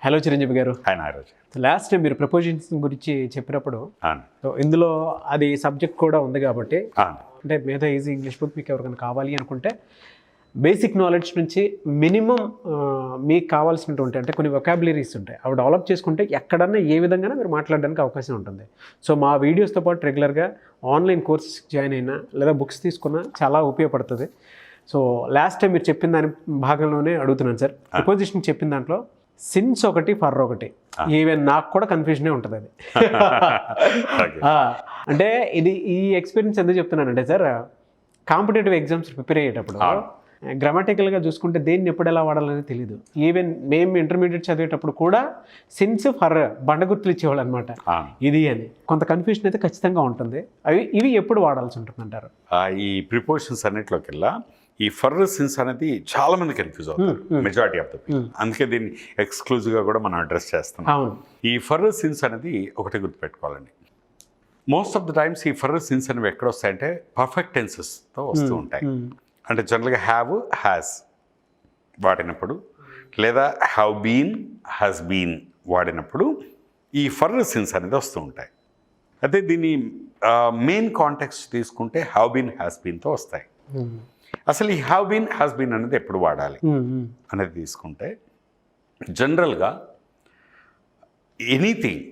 Hello Chiranjeevi గారు. Hi Nagaraj. Last time మీరు prepositions గురించి చెప్పినప్పుడు అవును ఇందులో అది సబ్జెక్ట్ కూడా ఉంది కాబట్టి అవును అంటే మేధా ఈజీ ఇంగ్లీష్ బుక్ మీకు ఎవరికైనా కావాలి అనుకుంటే బేసిక్ నాలెడ్జ్ నుంచి మినిమం మీకు కావాల్సినటువంటి అంటే కొన్ని వొకాబులరీస్ ఉంటాయి, అవి డెవలప్ చేసుకుంటే ఎక్కడన్నా ఏ విధంగా మీరు మాట్లాడడానికి అవకాశం ఉంటుంది. సో మా వీడియోస్తో పాటు రెగ్యులర్గా ఆన్లైన్ కోర్సెస్ జాయిన్ అయినా లేదా బుక్స్ తీసుకున్నా చాలా ఉపయోగపడుతుంది. సో లాస్ట్ టైం మీరు చెప్పిన దాని భాగంలోనే అడుగుతున్నాను సార్. ప్రపోజిషన్ చెప్పిన దాంట్లో సిన్స్ ఒకటి ఫర్ ఒకటి, ఈవెన్ నాకు కూడా కన్ఫ్యూజనే ఉంటుంది అది. అంటే ఇది ఈ ఎక్స్పీరియన్స్ ఎందుకు చెప్తున్నానంటే సార్, కాంపిటేటివ్ ఎగ్జామ్స్ ప్రిపేర్ అయ్యేటప్పుడు గ్రామటికల్గా చూసుకుంటే దేన్ని ఎప్పుడు ఎలా వాడాలని తెలియదు. ఈవెన్ మేము ఇంటర్మీడియట్ చదివేటప్పుడు కూడా సిన్స్ ఫర్ బండ గుర్తులు ఇచ్చేవాళ్ళు అనమాట, ఇది అని. కొంత కన్ఫ్యూజన్ అయితే ఖచ్చితంగా ఉంటుంది. ఇవి ఎప్పుడు వాడాల్సి ఉంటుంది అంటారు? ఈ ప్రిపోజిషన్స్ అన్నింటిలోకెల్లా ఈ ఫర్ సిన్స్ అనేది చాలా మంది కన్ఫ్యూజ్ అవుతారు, మెజారిటీ ఆఫ్ ద పీపుల్. అందుకే దీన్ని ఎక్స్క్లూజివ్గా కూడా మనం అడ్రస్ చేస్తున్నాం. ఈ ఫర్ సిన్స్ అనేది ఒకటి గుర్తుపెట్టుకోవాలండి. మోస్ట్ ఆఫ్ ద టైమ్స్ ఈ ఫర్ సిన్స్ అనేవి ఎక్కడ వస్తాయంటే పర్ఫెక్ట్ టెన్సెస్తో వస్తూ ఉంటాయి. అంటే జనరల్గా హ్యావ్, హ్యాస్ వాడినప్పుడు, లేదా హ్యావ్ బీన్, హ్యాస్ బీన్ వాడినప్పుడు ఈ ఫర్ సిన్స్ అనేది వస్తూ ఉంటాయి. అయితే దీన్ని మెయిన్ కాంటెక్స్ట్ తీసుకుంటే హ్యావ్ బీన్, హ్యాస్ బీన్తో వస్తాయి. అసలు ఈ హ్యావ్ బీన్, హ్యాస్ బీన్ అనేది ఎప్పుడు వాడాలి అనేది తీసుకుంటే జనరల్గా ఎనీథింగ్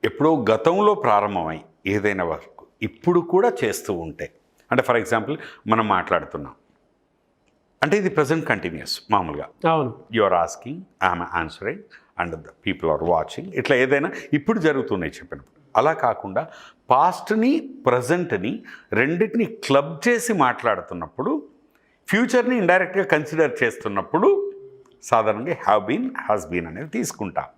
ఎప్పుడో గతంలో ప్రారంభమై ఏదైనా వర్క్ ఇప్పుడు కూడా చేస్తూ ఉంటే, అంటే ఫర్ ఎగ్జాంపుల్ మనం మాట్లాడుతున్నాం అంటే ఇది ప్రజెంట్ కంటిన్యూస్ మామూలుగా. అవును, you are asking, I'm answering and the people are watching, ఇట్లా ఏదైనా ఇప్పుడు జరుగుతున్నాయి చెప్పినప్పుడు. అలా కాకుండా పాస్ట్ని ప్రజెంట్ని రెండింటిని క్లబ్ చేసి మాట్లాడుతున్నప్పుడు, ఫ్యూచర్ని ఇండైరెక్ట్గా కన్సిడర్ చేస్తున్నప్పుడు సాధారణంగా హ్యావ్ బీన్, హ్యాస్ బీన్ అనేది తీసుకుంటాం.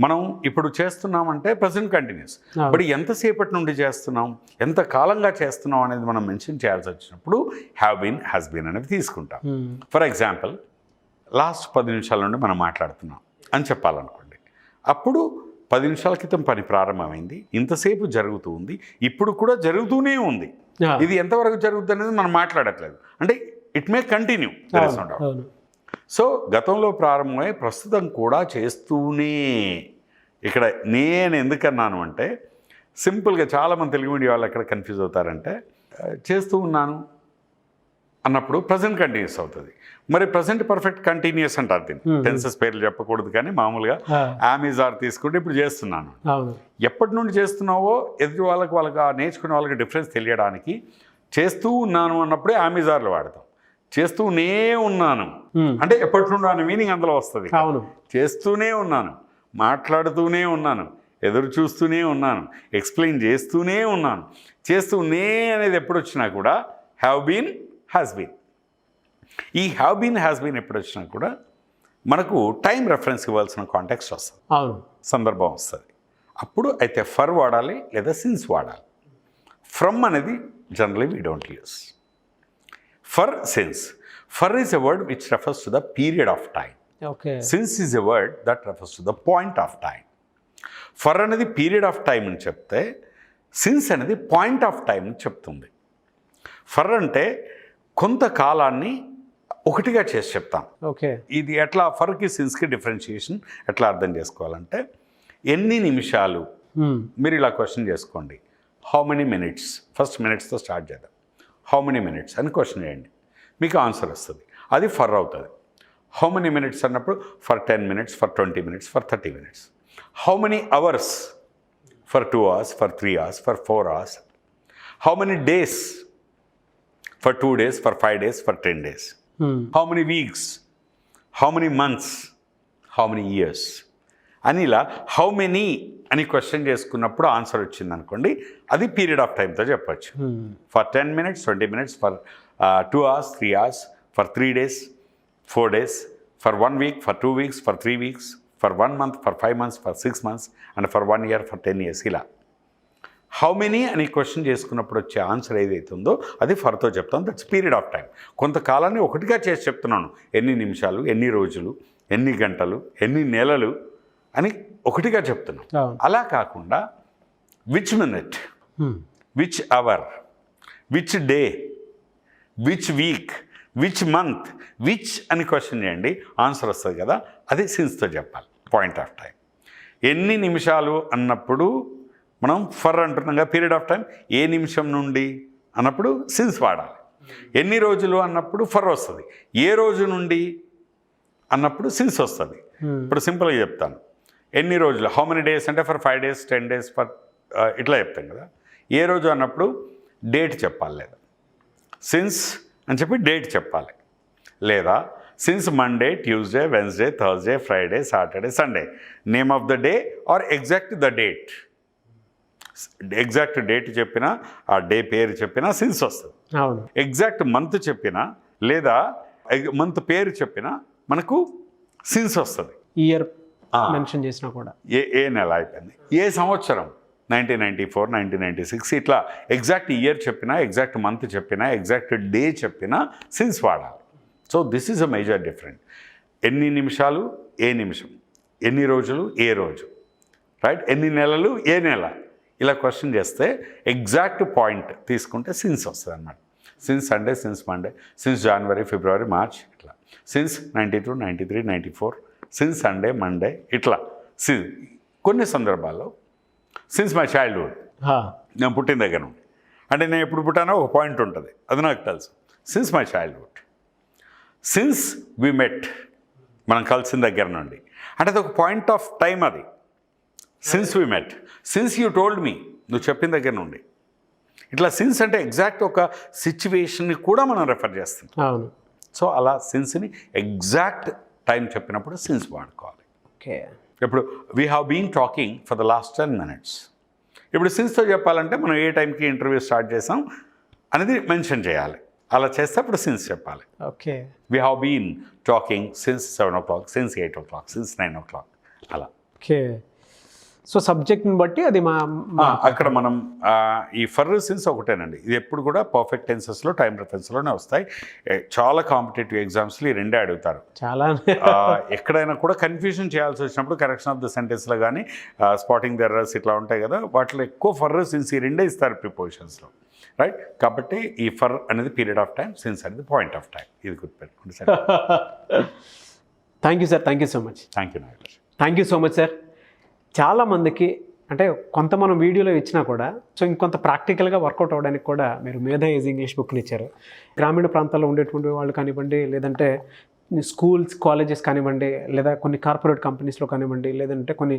మనం ఇప్పుడు చేస్తున్నామంటే ప్రజెంట్ కంటిన్యూస్, బట్ ఎంతసేపటి నుండి చేస్తున్నాం, ఎంత కాలంగా చేస్తున్నాం అనేది మనం మెన్షన్ చేయాల్సి వచ్చినప్పుడు హ్యావ్ బీన్, హ్యాస్ బీన్ అనేది తీసుకుంటాం. ఫర్ ఎగ్జాంపుల్ లాస్ట్ 10 నిమిషాల నుండి మనం మాట్లాడుతున్నాం అని చెప్పాలనుకోండి, అప్పుడు 10 నిమిషాల క్రితం పని ప్రారంభమైంది, ఇంతసేపు జరుగుతూ ఉంది, ఇప్పుడు కూడా జరుగుతూనే ఉంది. ఇది ఎంతవరకు జరుగుతుంది అనేది మనం మాట్లాడట్లేదు, అంటే ఇట్ మే కంటిన్యూ. సో గతంలో ప్రారంభమై ప్రస్తుతం కూడా చేస్తూనే. ఇక్కడ నేను ఎందుకన్నాను అంటే సింపుల్గా చాలామంది తెలుగు మీడియా వాళ్ళు ఎక్కడ కన్ఫ్యూజ్ అవుతారంటే చేస్తూ ఉన్నాను అన్నప్పుడు ప్రజెంట్ కంటిన్యూస్ అవుతుంది. మరి ప్రజెంట్ పర్ఫెక్ట్ కంటిన్యూస్ అంటారు దీన్ని. టెన్సెస్ పేర్లు చెప్పకూడదు కానీ మామూలుగా ఆర్ తీసుకుంటే ఇప్పుడు చేస్తున్నాను. ఎప్పటి నుండి చేస్తున్నావో ఎదుటి వాళ్ళకి నేర్చుకునే వాళ్ళకి డిఫరెన్స్ తెలియడానికి చేస్తూ ఉన్నాను అన్నప్పుడే ఆర్లు వాడతాం. చేస్తూనే ఉన్నాను అంటే ఎప్పటి నుండి అనే మీనింగ్ అందులో వస్తుంది. చేస్తూనే ఉన్నాను, మాట్లాడుతూనే ఉన్నాను, ఎదురు చూస్తూనే ఉన్నాను, ఎక్స్ప్లెయిన్ చేస్తూనే ఉన్నాను. చేస్తూనే అనేది ఎప్పుడు వచ్చినా కూడా హ్యావ్ బీన్, హ్యాస్ బీన్. ఈ హ్యావ్ బీన్, హ్యాస్ బీన్ ఎప్పుడు వచ్చినా కూడా మనకు టైం రెఫరెన్స్ ఇవ్వాల్సిన కాంటెక్స్ట్ వస్తుంది, సందర్భం వస్తుంది. అప్పుడు అయితే ఫర్ వాడాలి లేదా సిన్స్ వాడాలి. ఫ్రమ్ అనేది generally we don't use. For since, for is a word which refers to the period of time. Since is a word that refers to the point of time. For అనేది period of time అని చెప్తే, since అనేది point of time అని చెప్తుంది. For అంటే కొంతకాలాన్ని ఒకటిగా చేసి చెప్తాం. ఇది ఎట్లా ఫర్కి సిన్స్కి డిఫరెన్షియేషన్ ఎట్లా అర్థం చేసుకోవాలంటే, ఎన్ని నిమిషాలు, మీరు ఇలా క్వశ్చన్ చేసుకోండి, హౌ మెనీ మినిట్స్, ఫస్ట్ మినిట్స్తో స్టార్ట్ చేద్దాం. హౌ మెనీ మినిట్స్ అని క్వశ్చన్ చేయండి, మీకు ఆన్సర్ వస్తుంది, అది ఫర్ అవుతుంది. హౌ మెనీ మినిట్స్ అన్నప్పుడు for 10 minutes, for 20 minutes, for 30 minutes. How many hours, for 2 hours, for 3 hours, for 4 hours. How many days, for 2 days, for 5 days, for 10 days. How many weeks, how many months, how many years అని ఇలా how many అని question చేసుకున్నప్పుడు answer వచ్చింది అనుకోండి, అది period of టైంతో చెప్పచ్చు. For 10 minutes, 20 minutes, for 2 hours, 3 hours, for 3 days, 4 days, for 1 week, for 2 weeks, for 3 weeks, for 1 month, for 5 months, for 6 months, and for 1 year, for 10 years. ఇలా how many అని question చేసుకున్నప్పుడు వచ్చే answer ఏదైతే ఉందో అది ఫర్తో చెప్తాను. That's period of time. కొంతకాలాన్ని ఒకటిగా చేసి చెప్తున్నాను, ఎన్ని నిమిషాలు, ఎన్ని రోజులు, ఎన్ని గంటలు, ఎన్ని నెలలు అని ఒకటిగా చెప్తున్నాం. అలా కాకుండా which minute, which our, which day, which week, which month, which అని క్వశ్చన్ చేయండి, ఆన్సర్ వస్తుంది కదా, అది సిన్స్తో చెప్పాలి. Point of time. ఎన్ని నిమిషాలు అన్నప్పుడు మనం ఫర్ అంటున్నాం, పీరియడ్ ఆఫ్ టైం ఏ నిమిషం నుండి అన్నప్పుడు సిన్స్ వాడాలి. ఎన్ని రోజులు అన్నప్పుడు ఫర్ వస్తుంది. ఏ రోజు నుండి అన్నప్పుడు సిన్స్ వస్తుంది. ఇప్పుడు సింపుల్గా చెప్తాను, ఎన్ని రోజులు, హౌ మెనీ డేస్ అంటే ఫర్ 5 days 10 days ఫర్ ఇట్లా చెప్తాం కదా. ఏ రోజు అన్నప్పుడు డేట్ చెప్పాలి, లేదా సిన్స్ అని చెప్పి డేట్ చెప్పాలి, లేదా since Monday Tuesday Wednesday Thursday Friday Saturday Sunday, name of the day or exact the date. Exact date చెప్పినా ఆ డే పేరు చెప్పినా సిన్స్ వస్తుంది. ఎగ్జాక్ట్ మంత్ చెప్పినా లేదా మంత్ పేరు చెప్పినా మనకు సిన్స్ వస్తుంది. ఇయర్ మెన్షన్ చేసినా కూడా ఏ నెల అయిపోయింది, ఏ సంవత్సరం 1994 1996 ఇట్లా ఎగ్జాక్ట్ ఇయర్ చెప్పినా ఎగ్జాక్ట్ మంత్ చెప్పినా ఎగ్జాక్ట్ డే చెప్పినా సిన్స్ వాడాలి. So this is a major different. ఎన్ని నిమిషాలు ఏ నిమిషం, ఎన్ని రోజులు ఏ రోజు, రైట్, ఎన్ని నెలలు ఏ నెల, ఇలా క్వశ్చన్ చేస్తే ఎగ్జాక్ట్ పాయింట్ తీసుకుంటే సిన్స్ వస్తుంది అన్నమాట. Since Sunday, since Monday, since January February March, ఇట్లా సిన్స్ 92 93 94, సిన్స్ సండే మండే, ఇట్లా కొన్ని సందర్భాల్లో సిన్స్ మై చైల్డ్హుడ్, నేను పుట్టిన దగ్గర నుండి, అంటే నేను ఎప్పుడు పుట్టానో ఒక పాయింట్ ఉంటుంది, అది నాకు తెలుసు. Since my childhood, since we met, మనం కలిసిన దగ్గర నుండి, అంటే అది ఒక పాయింట్ ఆఫ్ టైం. అది since we met, since you told me, నువ్వు చెప్పిన దగ్గర నుండి, ఇట్లా సిన్స్ అంటే ఎగ్జాక్ట్ ఒక సిచ్యువేషన్ని కూడా మనం రెఫర్ చేస్తాం. అవును. సో అలా సిన్స్ని ఎగ్జాక్ట్ టైం చెప్పినప్పుడు సిన్స్ వాడుకోవాలి. ఓకే. ఇప్పుడు we have been talking for the last 10 minutes. ఇప్పుడు సిన్స్తో చెప్పాలంటే మనం ఏ టైంకి ఇంటర్వ్యూ స్టార్ట్ చేసాం అనేది మెన్షన్ చేయాలి. అలా చేస్తే అప్పుడు సిన్స్ చెప్పాలి. Okay. We have been talking since 7 o'clock, since 8 o'clock, since 9 o'clock అలా. ఓకే. సో సబ్జెక్ట్ని బట్టి అది అక్కడ మనం ఈ ఫర్ సిన్స్ ఒకటేనండి. ఇది ఎప్పుడు కూడా పర్ఫెక్ట్ టెన్సెస్లో టైం రెఫరెన్స్లోనే వస్తాయి. చాలా కాంపిటేటివ్ ఎగ్జామ్స్లో ఈ రెండే అడుగుతారు. చాలా ఎక్కడైనా కూడా కన్ఫ్యూజన్ చేయాల్సి వచ్చినప్పుడు కరెక్షన్ ఆఫ్ ద సెంటెన్స్లో కానీ స్పాటింగ్ ద ఎర్రర్స్ ఇట్లా ఉంటాయి కదా, వాటిలో ఎక్కువ ఫర్ సిన్స్ ఈ రెండే ఇస్తారు ప్రిపోజిషన్స్లో, రైట్. కాబట్టి ఈ ఫర్ అనేది పీరియడ్ ఆఫ్ టైం, సిన్స్ అనేది పాయింట్ ఆఫ్ టైం. ఇది గుర్తుపెట్టుకోండి sir. Thank you sir, thank you so much. Thank you Nagesh. Thank you so much sir. చాలామందికి అంటే కొంత మనం వీడియోలో ఇచ్చినా కూడా సో ఇంకొంత ప్రాక్టికల్గా వర్కౌట్ అవ్వడానికి కూడా మీరు మేధా ఈజ్ ఇంగ్లీష్ బుక్ని ఇచ్చారు. గ్రామీణ ప్రాంతాల్లో ఉండేటువంటి వాళ్ళు కానివ్వండి, లేదంటే స్కూల్స్ కాలేజెస్ కానివ్వండి, లేదా కొన్ని కార్పొరేట్ కంపెనీస్లో కానివ్వండి, లేదంటే కొన్ని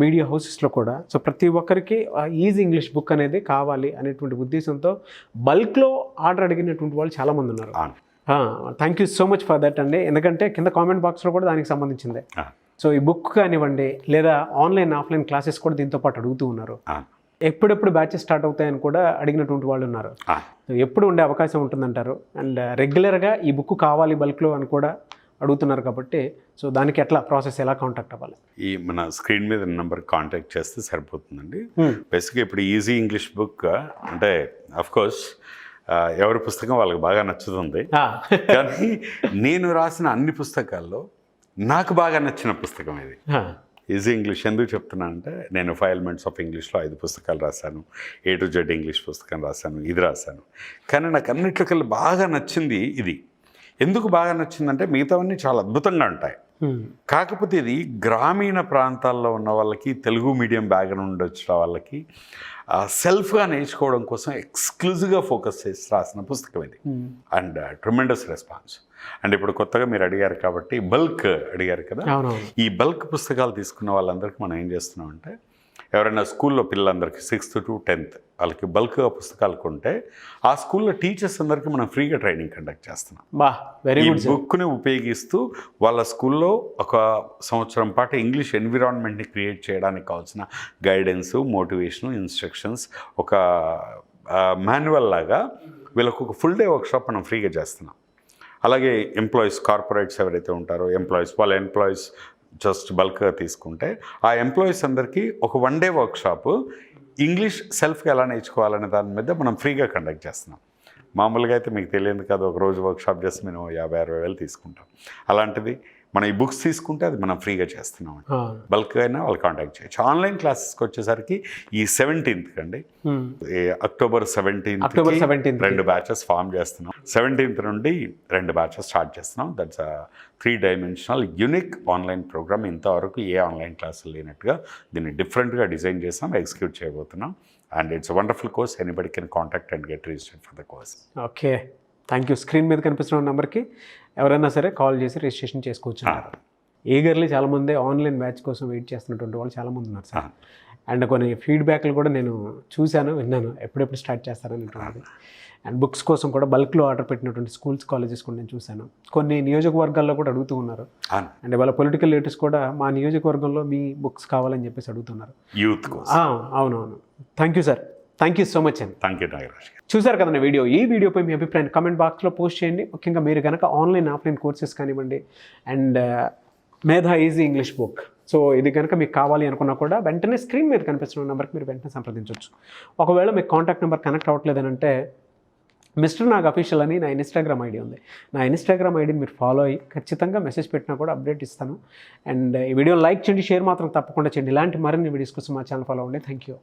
మీడియా హౌసెస్లో కూడా సో ప్రతి ఒక్కరికి ఈజీ ఇంగ్లీష్ బుక్ అనేది కావాలి అనేటువంటి ఉద్దేశంతో బల్క్లో ఆర్డర్ అడిగినటువంటి వాళ్ళు చాలామంది ఉన్నారు. Thank you so much for that అండి. ఎందుకంటే కింద కామెంట్ బాక్స్లో కూడా దానికి సంబంధించిందే. సో ఈ బుక్ కానివ్వండి లేదా ఆన్లైన్ ఆఫ్లైన్ క్లాసెస్ కూడా దీంతో పాటు అడుగుతూ ఉన్నారు. ఎప్పుడెప్పుడు బ్యాచెస్ స్టార్ట్ అవుతాయని కూడా అడిగినటువంటి వాళ్ళు ఉన్నారు. ఎప్పుడు ఉండే అవకాశం ఉంటుందంటారు? అండ్ రెగ్యులర్గా ఈ బుక్ కావాలి బల్క్లో అని కూడా అడుగుతున్నారు కాబట్టి సో దానికి ఎట్లా ప్రాసెస్, ఎలా కాంటాక్ట్ అవ్వాలి? ఈ మన స్క్రీన్ మీద నెంబర్ కాంటాక్ట్ చేస్తే సరిపోతుందండి. బేసిక్గా ఇప్పుడు ఈజీ ఇంగ్లీష్ బుక్ అంటే అఫ్కోర్స్ ఎవరి పుస్తకం వాళ్ళకి బాగా నచ్చుతుంది. కానీ నేను రాసిన అన్ని పుస్తకాల్లో నాకు బాగా నచ్చిన పుస్తకం ఇది ఈజీ ఇంగ్లీష్. ఎందుకు చెప్తున్నా అంటే నేను 5 elements ఆఫ్ ఇంగ్లీష్లో 5 పుస్తకాలు రాశాను, A to Z ఇంగ్లీష్ పుస్తకం రాశాను, ఇది రాశాను. కానీ నాకు అన్నిట్లోకెళ్ళి బాగా నచ్చింది ఇది. ఎందుకు బాగా నచ్చిందంటే మిగతావన్నీ చాలా అద్భుతంగా ఉంటాయి. కాకపోతే ఇది గ్రామీణ ప్రాంతాల్లో ఉన్న వాళ్ళకి, తెలుగు మీడియం బ్యాక్గ్రౌండ్ వచ్చిన వాళ్ళకి సెల్ఫ్గా నేర్చుకోవడం కోసం ఎక్స్క్లూజివ్గా ఫోకస్ చేసి రాసిన పుస్తకం ఇది. And tremendous response. అండ్ ఇప్పుడు కొత్తగా మీరు అడిగారు కాబట్టి బల్క్ అడిగారు కదా, ఈ బల్క్ పుస్తకాలు తీసుకున్న వాళ్ళందరికీ మనం ఏం చేస్తున్నాం అంటే ఎవరైనా స్కూల్లో పిల్లలందరికీ 6th to 10th వాళ్ళకి బల్క్గా పుస్తకాలు కొంటే ఆ స్కూల్లో టీచర్స్ అందరికీ మనం ఫ్రీగా ట్రైనింగ్ కండక్ట్ చేస్తున్నాం. ఈ బుక్ని ఉపయోగిస్తూ వాళ్ళ స్కూల్లో ఒక సంవత్సరం పాటు ఇంగ్లీష్ ఎన్విరాన్మెంట్ని క్రియేట్ చేయడానికి కావాల్సిన గైడెన్స్, మోటివేషను, ఇన్స్ట్రక్షన్స్, ఒక మాన్యువల్ లాగా వీళ్ళకు ఒక ఫుల్ డే వర్క్షాప్ మనం ఫ్రీగా చేస్తున్నాం. అలాగే ఎంప్లాయీస్, కార్పొరేట్స్ ఎవరైతే ఉంటారో వాళ్ళ ఎంప్లాయీస్ జస్ట్ బల్క్గా తీసుకుంటే ఆ ఎంప్లాయీస్ అందరికీ ఒక 1 day వర్క్షాప్ ఇంగ్లీష్ సెల్ఫ్గా ఎలా నేర్చుకోవాలనే దాని మీద మనం ఫ్రీగా కండక్ట్ చేస్తున్నాం. మామూలుగా అయితే మీకు తెలియదు కదా, ఒక రోజు వర్క్షాప్ చేసి మేము 50-60 వేలు తీసుకుంటాం. అలాంటిది మనం ఈ బుక్స్ తీసుకుంటే అది మనం ఫ్రీగా చేస్తున్నాం. బల్క్ అయినా వాళ్ళు కాంటాక్ట్ చేయొచ్చు. ఆన్లైన్ క్లాసెస్కి వచ్చేసరికి ఈ 17th అండి, అక్టోబర్ 17th 2 బ్యాచెస్ ఫామ్ చేస్తున్నాం. 17th నుండి 2 బ్యాచెస్ స్టార్ట్ చేస్తున్నాం. That's 3-dimensional unique online program. ఇంతవరకు ఏ ఆన్లైన్ క్లాసులు లేనట్టుగా దీన్ని డిఫరెంట్గా డిజైన్ చేసాం, ఎగ్జిక్యూట్ చేయబోతున్నాం. And it's wonderful course. Anybody can contact and get registered for the course. Okay, thank you. Screen మీద కనిపిస్తున్న నెంబర్కి ఎవరైనా సరే కాల్ చేసి రిజిస్ట్రేషన్ చేసుకోవచ్చు. ఈగర్లీ చాలామంది ఆన్లైన్ బ్యాచ్ కోసం వెయిట్ చేస్తున్నటువంటి వాళ్ళు చాలామంది ఉన్నారు సార్. అండ్ కొన్ని ఫీడ్బ్యాక్లు కూడా నేను చూశాను, విన్నాను, ఎప్పుడెప్పుడు స్టార్ట్ చేస్తారనేటువంటిది. అండ్ బుక్స్ కోసం కూడా బల్క్లో ఆర్డర్ పెట్టినటువంటి స్కూల్స్, కాలేజెస్ కూడా నేను చూశాను. కొన్ని నియోజకవర్గాల్లో కూడా అడుగుతూ ఉన్నారు. అండ్ వాళ్ళ పొలిటికల్ లీడర్స్ కూడా మా నియోజకవర్గంలో మీ బుక్స్ కావాలని చెప్పేసి అడుగుతున్నారు. యూత్ అవునవును. Thank you sir, thank you so much అండి. Thank you Nagaraj. చూసారు కదండి వీడియో. ఈ వీడియోపై మీ అభిప్రాయాన్ని కామెంట్ బాక్స్లో పోస్ట్ చేయండి. ముఖ్యంగా మీరు కనుక ఆన్లైన్, ఆఫ్లైన్ కోర్సెస్ కానివ్వండి, అండ్ మేధా ఈజీ ఇంగ్లీష్ బుక్, సో ఇది కనుక మీకు కావాలి అనుకున్నా కూడా వెంటనే స్క్రీన్ మీద కనిపిస్తున్న నెంబర్కి మీరు వెంటనే సంప్రదించవచ్చు. ఒకవేళ మీకు కాంటాక్ట్ నెంబర్ కనెక్ట్ అవ్వట్లేదనంటే మిస్టర్ నాగ్ అఫీషియల్ అని నా ఇన్స్టాగ్రామ్ ఐడి ఉంది. నా ఇన్స్టాగ్రామ్ ఐడిని మీరు ఫాలో అయ్యి ఖచ్చితంగా మెసేజ్ పెట్టినా కూడా అప్డేట్ ఇస్తాను. అండ్ ఈ వీడియోని లైక్ చేయండి, షేర్ మాత్రం తప్పకుండా చేయండి. ఇలాంటి మరిన్ని వీడియోస్ కోసం మా ఛానల్ ఫాలో అవ్వండి. Thank you.